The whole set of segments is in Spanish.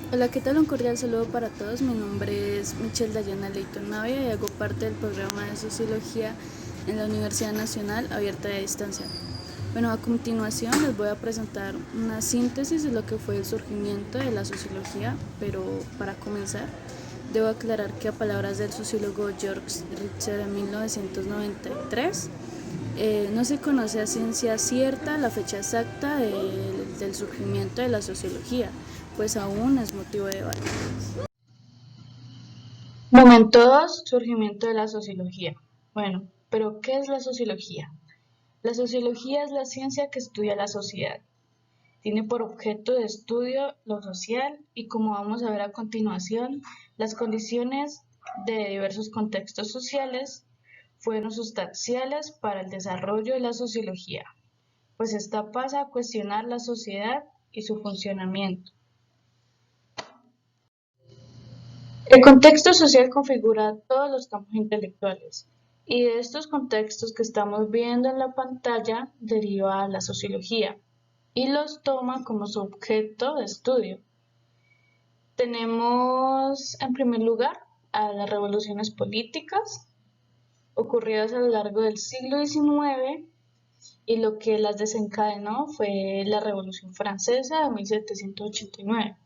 Hola, ¿qué tal? Un cordial saludo para todos. Mi nombre es Michelle Dayana Leighton Navia y hago parte del programa de Sociología en la Universidad Nacional Abierta de Distancia. Bueno, a continuación les voy a presentar una síntesis de lo que fue el surgimiento de la sociología, pero para comenzar debo aclarar que a palabras del sociólogo George Richter en 1993 no se conoce a ciencia cierta la fecha exacta del surgimiento de la sociología, pues aún es motivo de debate. Momento 2, surgimiento de la sociología. Bueno, pero ¿qué es la sociología? La sociología es la ciencia que estudia la sociedad. Tiene por objeto de estudio lo social y, como vamos a ver a continuación, las condiciones de diversos contextos sociales fueron sustanciales para el desarrollo de la sociología, pues esta pasa a cuestionar la sociedad y su funcionamiento. El contexto social configura todos los campos intelectuales, y de estos contextos que estamos viendo en la pantalla deriva la sociología y los toma como su objeto de estudio. Tenemos en primer lugar a las revoluciones políticas ocurridas a lo largo del siglo XIX, y lo que las desencadenó fue la Revolución Francesa de 1789,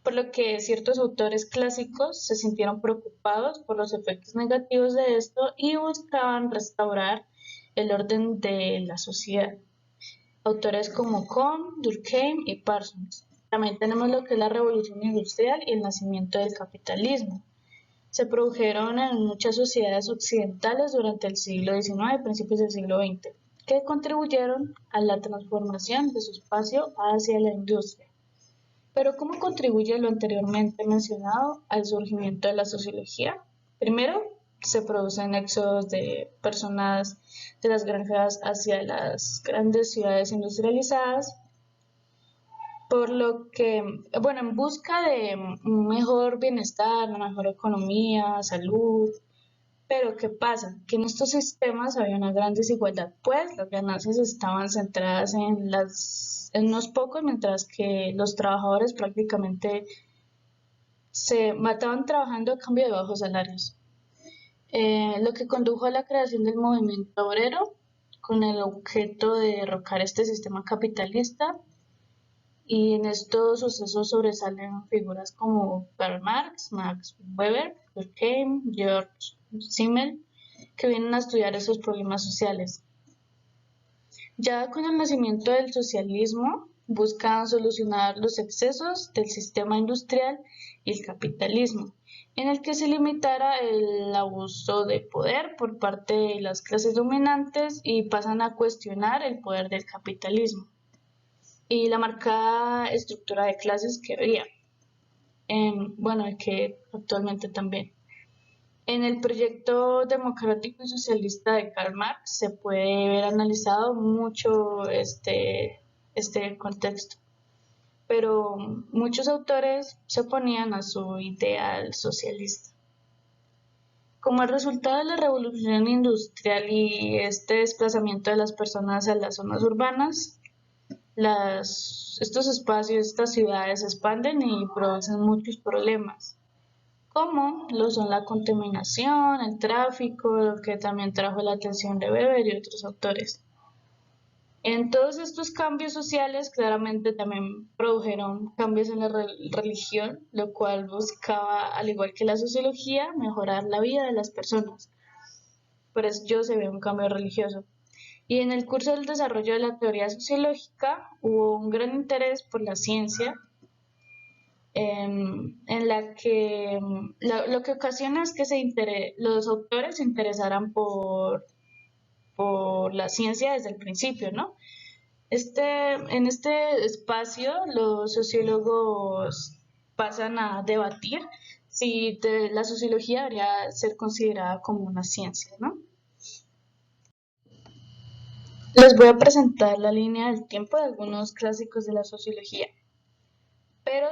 por lo que ciertos autores clásicos se sintieron preocupados por los efectos negativos de esto y buscaban restaurar el orden de la sociedad. Autores como Comte, Durkheim y Parsons. También tenemos lo que es la revolución industrial y el nacimiento del capitalismo. Se produjeron en muchas sociedades occidentales durante el siglo XIX y principios del siglo XX, que contribuyeron a la transformación de su espacio hacia la industria. Pero ¿cómo contribuye lo anteriormente mencionado al surgimiento de la sociología? Primero, se producen éxodos de personas de las granjas hacia las grandes ciudades industrializadas, por lo que, bueno, en busca de un mejor bienestar, una mejor economía, salud. Pero ¿qué pasa? Que en estos sistemas había una gran desigualdad, pues las ganancias estaban centradas en unos pocos, mientras que los trabajadores prácticamente se mataban trabajando a cambio de bajos salarios. Lo que condujo a la creación del movimiento obrero con el objeto de derrocar este sistema capitalista, y en estos sucesos sobresalen figuras como Karl Marx, Max Weber, Durkheim, George Simmel, que vienen a estudiar esos problemas sociales. Ya con el nacimiento del socialismo, buscan solucionar los excesos del sistema industrial y el capitalismo, en el que se limitara el abuso de poder por parte de las clases dominantes y pasan a cuestionar el poder del capitalismo y la marcada estructura de clases que había, bueno, que actualmente también. En el proyecto democrático y socialista de Karl Marx se puede ver analizado mucho este contexto, pero muchos autores se oponían a su ideal socialista. Como el resultado de la revolución industrial y este desplazamiento de las personas a las zonas urbanas, estos espacios, estas ciudades se expanden y producen muchos problemas, como lo son la contaminación, el tráfico, lo que también trajo la atención de Weber y otros autores. En todos estos cambios sociales claramente también produjeron cambios en la religión, lo cual buscaba, al igual que la sociología, mejorar la vida de las personas. Por ello se ve un cambio religioso. Y en el curso del desarrollo de la teoría sociológica hubo un gran interés por la ciencia, en la que lo que ocasiona es que los autores se interesaran por la ciencia desde el principio, ¿no? En este espacio los sociólogos pasan a debatir si la sociología debería ser considerada como una ciencia, ¿no? Les voy a presentar la línea del tiempo de algunos clásicos de la sociología. Pero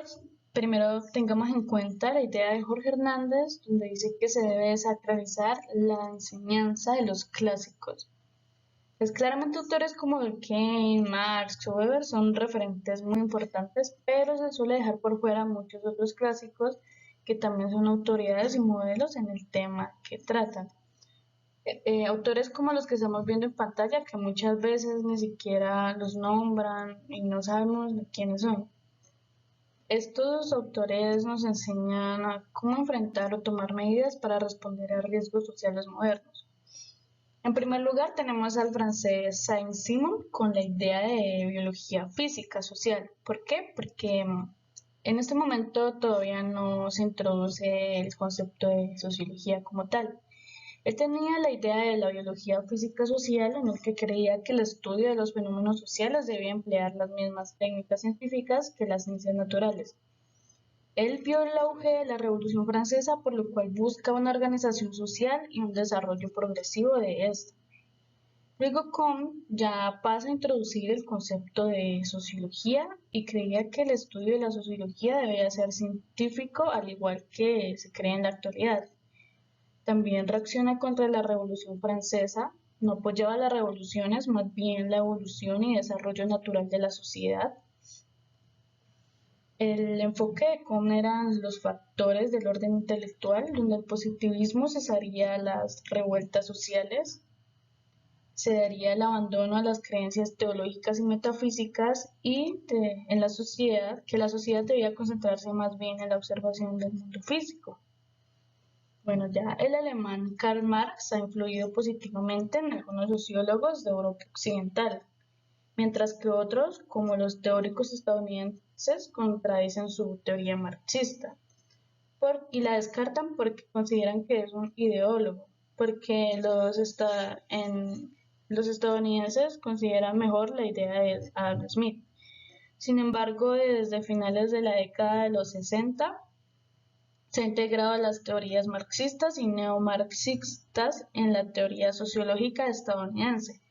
primero tengamos en cuenta la idea de Jorge Hernández, donde dice que se debe desacralizar la enseñanza de los clásicos. Pues claramente autores como Durkheim, Marx o Weber son referentes muy importantes, pero se suele dejar por fuera muchos otros clásicos que también son autoridades y modelos en el tema que tratan. Autores como los que estamos viendo en pantalla, que muchas veces ni siquiera los nombran y no sabemos ni quiénes son. Estos autores nos enseñan a cómo enfrentar o tomar medidas para responder a riesgos sociales modernos. En primer lugar, tenemos al francés Saint-Simon con la idea de biología física social. ¿Por qué? Porque en este momento todavía no se introduce el concepto de sociología como tal. Él tenía la idea de la biología física social en el que creía que el estudio de los fenómenos sociales debía emplear las mismas técnicas científicas que las ciencias naturales. Él vio el auge de la Revolución Francesa, por lo cual busca una organización social y un desarrollo progresivo de esta. Luego Comte ya pasa a introducir el concepto de sociología y creía que el estudio de la sociología debía ser científico al igual que se cree en la actualidad. También reacciona contra la Revolución Francesa, no apoyaba las revoluciones, más bien la evolución y desarrollo natural de la sociedad. El enfoque de Comte eran los factores del orden intelectual, donde el positivismo cesaría las revueltas sociales, se daría el abandono a las creencias teológicas y metafísicas en la sociedad, que la sociedad debía concentrarse más bien en la observación del mundo físico. Bueno, ya el alemán Karl Marx ha influido positivamente en algunos sociólogos de Europa Occidental, mientras que otros, como los teóricos estadounidenses, contradicen su teoría marxista y la descartan porque consideran que es un ideólogo, porque los estadounidenses consideran mejor la idea de Adam Smith. Sin embargo, desde finales de la década de los 60 se ha integrado a las teorías marxistas y neomarxistas en la teoría sociológica estadounidense.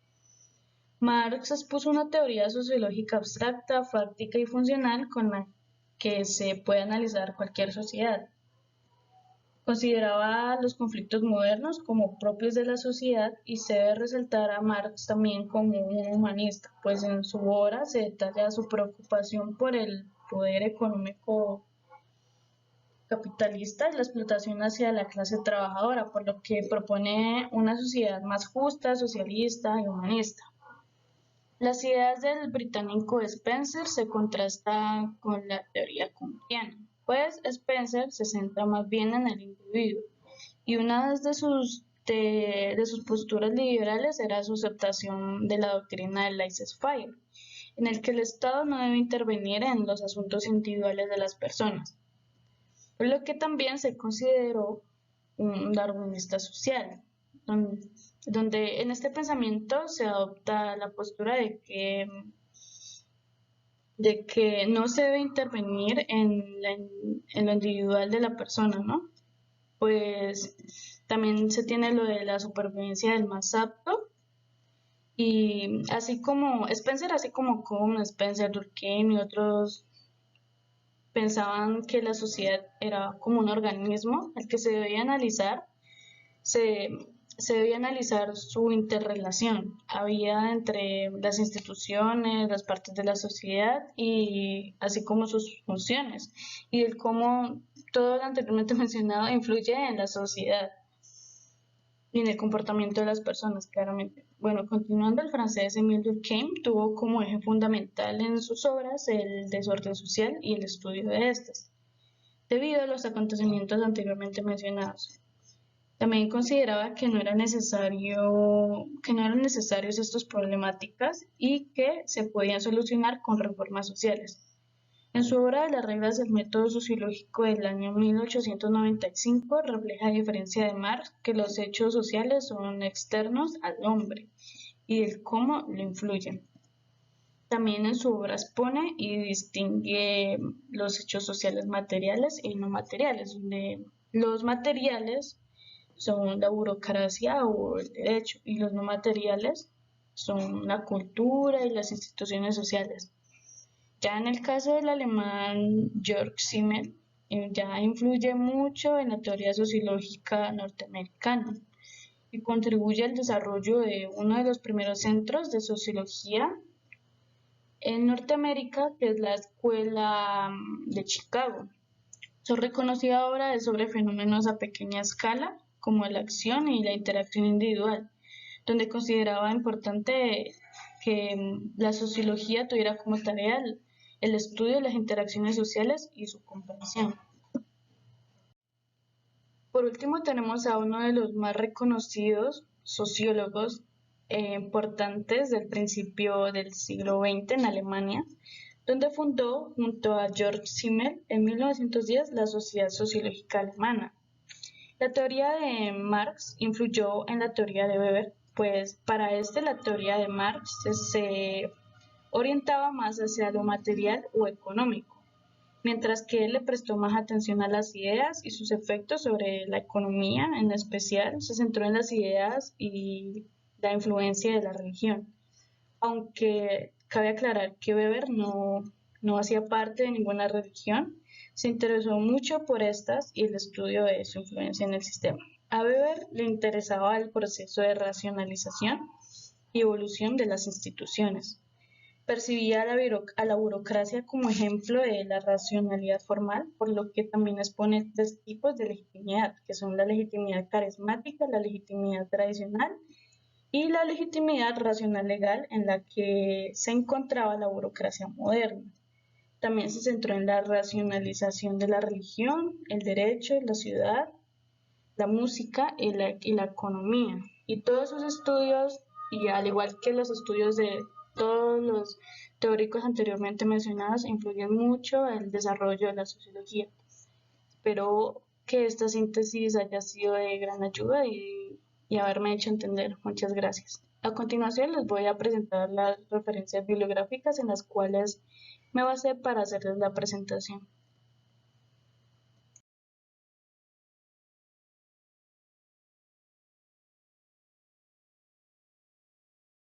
Marx expuso una teoría sociológica abstracta, fáctica y funcional con la que se puede analizar cualquier sociedad. Consideraba los conflictos modernos como propios de la sociedad y se debe resaltar a Marx también como un humanista, pues en su obra se detalla su preocupación por el poder económico capitalista y la explotación hacia la clase trabajadora, por lo que propone una sociedad más justa, socialista y humanista. Las ideas del británico Spencer se contrastan con la teoría comtiana, pues Spencer se centra más bien en el individuo y una de sus posturas liberales era su aceptación de la doctrina del laissez-faire, en el que el Estado no debe intervenir en los asuntos individuales de las personas, por lo que también se consideró un darwinista social, donde en este pensamiento se adopta la postura de que no se debe intervenir en lo individual de la persona, ¿no? Pues también se tiene lo de la supervivencia del más apto, y así como Spencer, así como Spencer, Durkheim y otros pensaban que la sociedad era como un organismo al que se debía analizar, se, se debía analizar su interrelación. Había entre las instituciones, las partes de la sociedad y así como sus funciones y el cómo todo lo anteriormente mencionado influye en la sociedad y en el comportamiento de las personas, claramente. Bueno, continuando, el francés Émile Durkheim tuvo como eje fundamental en sus obras el desorden social y el estudio de estas, debido a los acontecimientos anteriormente mencionados. También consideraba que no eran necesarios estas problemáticas y que se podían solucionar con reformas sociales. En su obra de las reglas del método sociológico del año 1895 refleja, a diferencia de Marx, que los hechos sociales son externos al hombre y el cómo lo influyen. También en su obra expone y distingue los hechos sociales materiales y no materiales, donde los materiales son la burocracia o el derecho y los no materiales son la cultura y las instituciones sociales. Ya en el caso del alemán Georg Simmel, ya influye mucho en la teoría sociológica norteamericana y contribuye al desarrollo de uno de los primeros centros de sociología en Norteamérica, que es la Escuela de Chicago. Su reconocida obra es sobre fenómenos a pequeña escala, como la acción y la interacción individual, donde consideraba importante que la sociología tuviera como tarea el estudio de las interacciones sociales y su comprensión. Por último, tenemos a uno de los más reconocidos sociólogos importantes del principio del siglo XX en Alemania, donde fundó junto a Georg Simmel en 1910 la Sociedad Sociológica Alemana. La teoría de Marx influyó en la teoría de Weber, pues para la teoría de Marx se orientaba más hacia lo material o económico, mientras que él le prestó más atención a las ideas y sus efectos sobre la economía. En especial se centró en las ideas y la influencia de la religión, aunque cabe aclarar que Weber no hacía parte de ninguna religión, se interesó mucho por estas y el estudio de su influencia en el sistema. A Weber le interesaba el proceso de racionalización y evolución de las instituciones. Percibía a la burocracia como ejemplo de la racionalidad formal, por lo que también expone tres tipos de legitimidad, que son la legitimidad carismática, la legitimidad tradicional y la legitimidad racional legal, en la que se encontraba la burocracia moderna. También se centró en la racionalización de la religión, el derecho, la ciudad, la música y la economía. Y todos sus estudios, y al igual que los estudios de todos los teóricos anteriormente mencionados, influyen mucho en el desarrollo de la sociología. Espero que esta síntesis haya sido de gran ayuda y haberme hecho entender. Muchas gracias. A continuación les voy a presentar las referencias bibliográficas en las cuales me basé para hacerles la presentación.